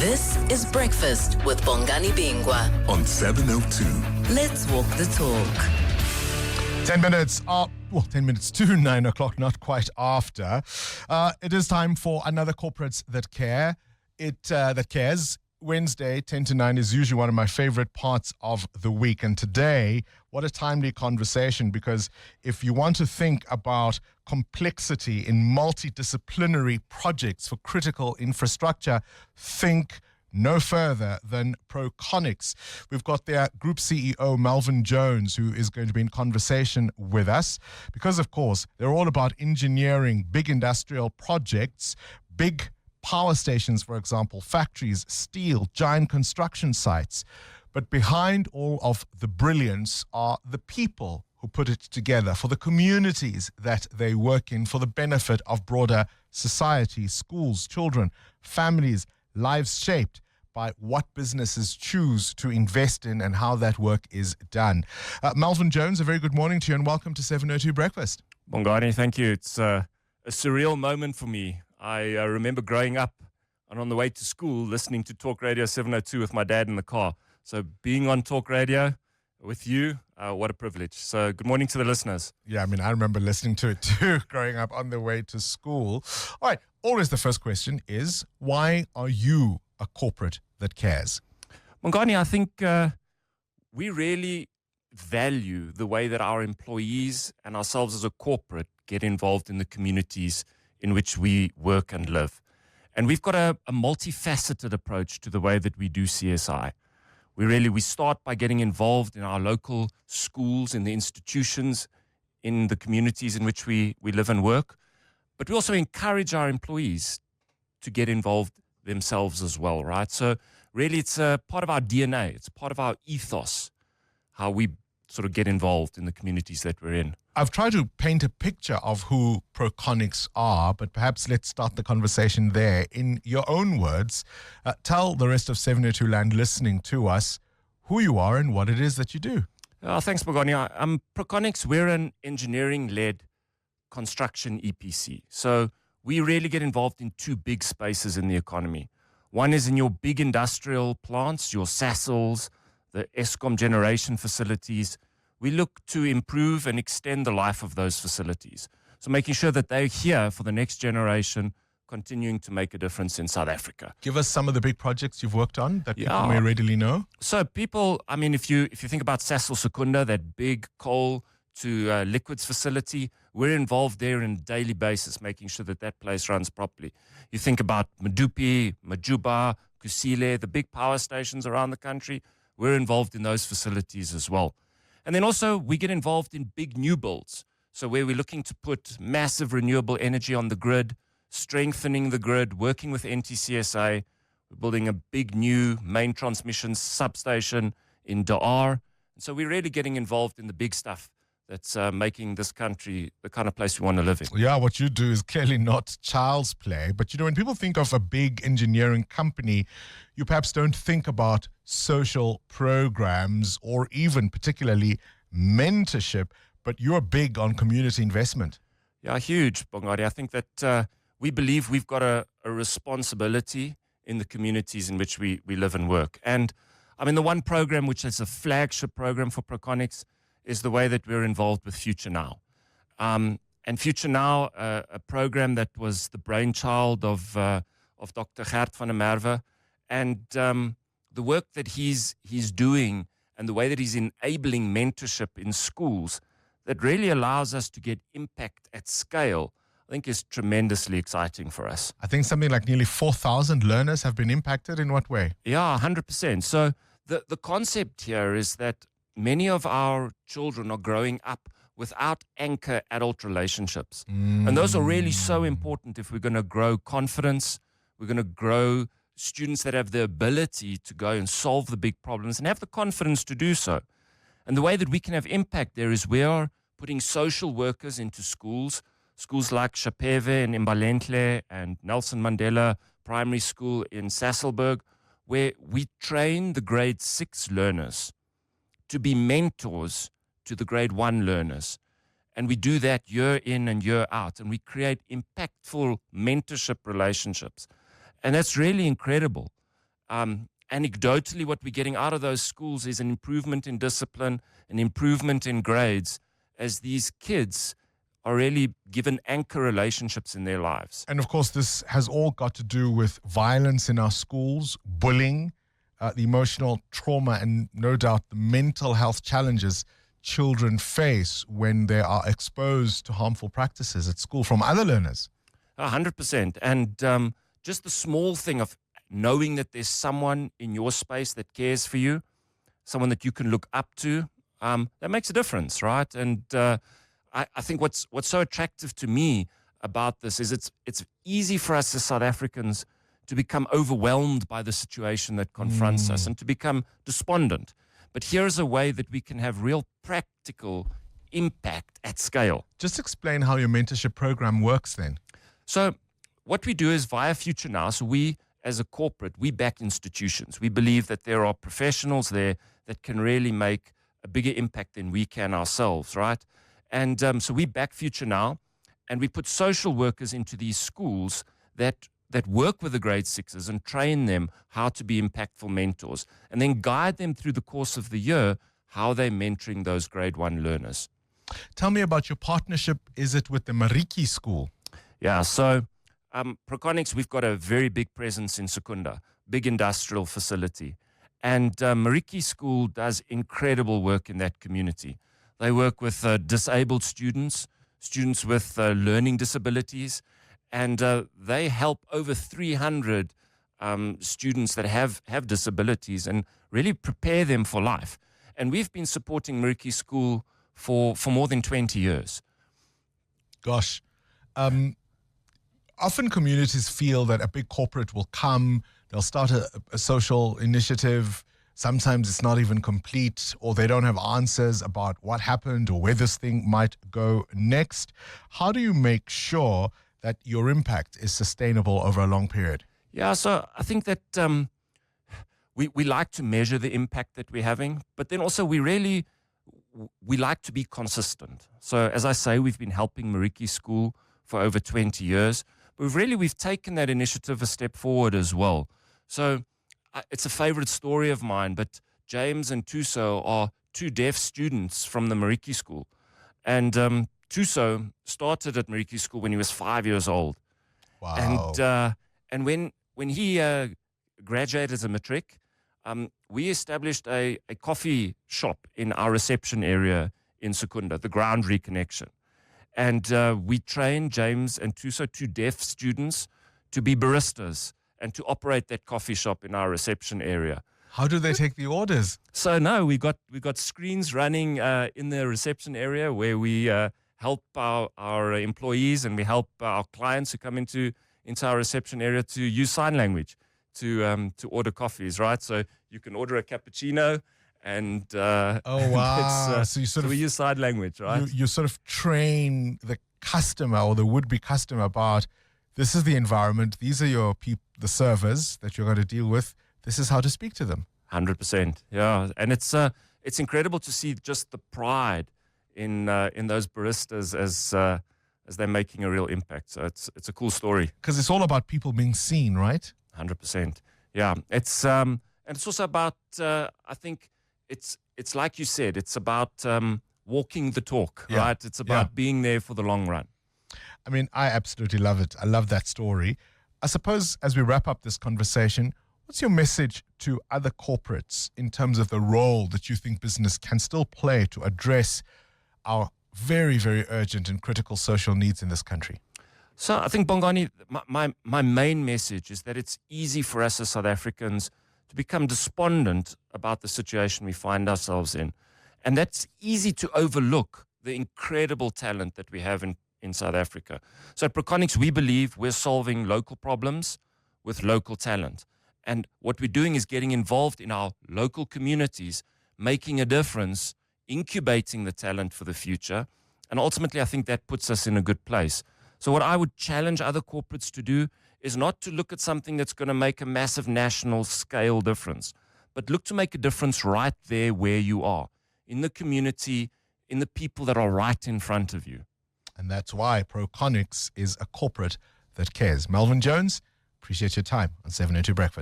This is Breakfast with Bongani Bingwa on 702. Let's walk the talk. 10 minutes to 9 o'clock, not quite after. It is time for another Corporates That Care. That cares. Wednesday, 10 to 9 is usually one of my favorite parts of the week. And today, what a timely conversation, because if you want to think about complexity in multidisciplinary projects for critical infrastructure, think no further than PROCONICS. We've got their Group CEO, Melvin Jones, who is going to be in conversation with us because, of course, they're all about engineering big industrial projects, big power stations, for example, factories, steel, giant construction sites. But behind all of the brilliance are the people who put it together, for the communities that they work in, for the benefit of broader society, schools, children, families, lives shaped by what businesses choose to invest in and how that work is done. Melvin Jones, a very good morning to you and welcome to 702 Breakfast. Bongani, thank you. It's a surreal moment for me. I remember growing up and on the way to school listening to Talk Radio 702 with my dad in the car. So being on Talk Radio with you, what a privilege. So good morning to the listeners. Yeah, I mean, I remember listening to it too, growing up on the way to school. All right, always the first question is, why are you a corporate that cares? Bongani, I think we really value the way that our employees and ourselves as a corporate get involved in the communities in which we work and live. And we've got a multifaceted approach to the way that we do CSI. We start by getting involved in our local schools, in the institutions, in the communities in which we live and work. But we also encourage our employees to get involved themselves as well, right? So really it's a part of our DNA. It's part of our ethos, how we sort of get involved in the communities that we're in. I've tried to paint a picture of who PROCONICS are, but perhaps let's start the conversation there. In your own words, tell the rest of 702 Land listening to us who you are and what it is that you do. Thanks, Bongani. PROCONICS, we're an engineering-led construction EPC. So we really get involved in two big spaces in the economy. One is in your big industrial plants, your Sassels, the Eskom generation facilities. We look to improve and extend the life of those facilities. So making sure that they're here for the next generation, continuing to make a difference in South Africa. Give us some of the big projects you've worked on that people may readily know. So people, I mean, if you think about Sasol Secunda, that big coal to liquids facility, we're involved there on a daily basis, making sure that that place runs properly. You think about Medupi, Majuba, Kusile, the big power stations around the country, we're involved in those facilities as well. And then also we get involved in big new builds. So where we're looking to put massive renewable energy on the grid, strengthening the grid, working with NTCSA. We're building a big new main transmission substation in Dar. And so we're really getting involved in the big stuff that's making this country the kind of place we want to live in. Yeah, what you do is clearly not child's play. But, you know, when people think of a big engineering company, you perhaps don't think about social programs or even particularly mentorship, but you're big on community investment. Yeah, huge, Bongani. I think that we believe we've got a responsibility in the communities in which we live and work. And I mean, the one program which is a flagship program for PROCONICS is the way that we're involved with Future Now. And Future Now, a program that was the brainchild of Dr. Gert van der Merwe. And the work that he's doing and the way that he's enabling mentorship in schools that really allows us to get impact at scale, I think is tremendously exciting for us. I think something like nearly 4,000 learners have been impacted. In what way? Yeah, 100%. So the concept here is that many of our children are growing up without anchor adult relationships. And those are really so important if we're going to grow confidence, we're going to grow students that have the ability to go and solve the big problems and have the confidence to do so. And the way that we can have impact there is we are putting social workers into schools like Chapeve in Imbalenhle and Nelson Mandela Primary School in Sasolburg, where we train the grade 6 learners to be mentors to the grade 1 learners. And we do that year in and year out. And we create impactful mentorship relationships. And that's really incredible. anecdotally, what we're getting out of those schools is an improvement in discipline, an improvement in grades, as these kids are really given anchor relationships in their lives. And of course, this has all got to do with violence in our schools, bullying, the emotional trauma, and no doubt the mental health challenges children face when they are exposed to harmful practices at school from other learners. 100%. And just the small thing of knowing that there's someone in your space that cares for you, someone that you can look up to, that makes a difference, right? And I think what's so attractive to me about this is it's easy for us as South Africans to become overwhelmed by the situation that confronts us and to become despondent. But here's a way that we can have real practical impact at scale. Just explain how your mentorship program works then. So what we do is via Future Now, so we as a corporate, we back institutions. We believe that there are professionals there that can really make a bigger impact than we can ourselves, right? And so we back Future Now, and we put social workers into these schools that work with the grade sixes and train them how to be impactful mentors, and then guide them through the course of the year how they're mentoring those grade one learners. Tell me about your partnership. Is it with the Mariki School? Yeah, so PROCONICS, we've got a very big presence in Secunda, big industrial facility. And Mariki School does incredible work in that community. They work with disabled students with learning disabilities, and they help over 300 students that have disabilities and really prepare them for life. And we've been supporting Mariki School for more than 20 years. Gosh. Often communities feel that a big corporate will come, they'll start a social initiative. Sometimes it's not even complete, or they don't have answers about what happened or where this thing might go next. How do you make sure that your impact is sustainable over a long period? Yeah, so I think that we like to measure the impact that we're having, but then also we like to be consistent. So as I say, we've been helping Mariki School for over 20 years. But we've taken that initiative a step forward as well. So it's a favorite story of mine, but James and Tuso are two deaf students from the Mariki School. And Tuso started at Mariki School when he was 5 years old. Wow. And when he graduated as a matric, we established a coffee shop in our reception area in Secunda, the Ground Reconnection. And we trained James and Tuso, two deaf students, to be baristas and to operate that coffee shop in our reception area. How do they take the orders? So no, we got screens running in the reception area where we help our employees, and we help our clients who come into our reception area to use sign language to order coffees, right? So you can order a cappuccino. And oh wow! So we use sign language, right? You sort of train the customer or the would-be customer about, this is the environment, these are your the servers that you're going to deal with. This is how to speak to them. 100%, yeah. And it's incredible to see just the pride in those baristas as they're making a real impact. So it's a cool story. Because it's all about people being seen, right? 100%, yeah. It's and it's also about I think. It's like you said, it's about walking the talk, right? It's about being there for the long run. I mean, I absolutely love it. I love that story. I suppose as we wrap up this conversation, what's your message to other corporates in terms of the role that you think business can still play to address our very, very urgent and critical social needs in this country? So I think, Bongani, my main message is that it's easy for us as South Africans to become despondent about the situation we find ourselves in. And that's easy to overlook the incredible talent that we have in South Africa. So at PROCONICS, we believe we're solving local problems with local talent. And what we're doing is getting involved in our local communities, making a difference, incubating the talent for the future. And ultimately, I think that puts us in a good place. So what I would challenge other corporates to do is not to look at something that's going to make a massive national scale difference, but look to make a difference right there where you are, in the community, in the people that are right in front of you. And that's why PROCONICS is a corporate that cares. Melvin Jones, appreciate your time on 702 Breakfast.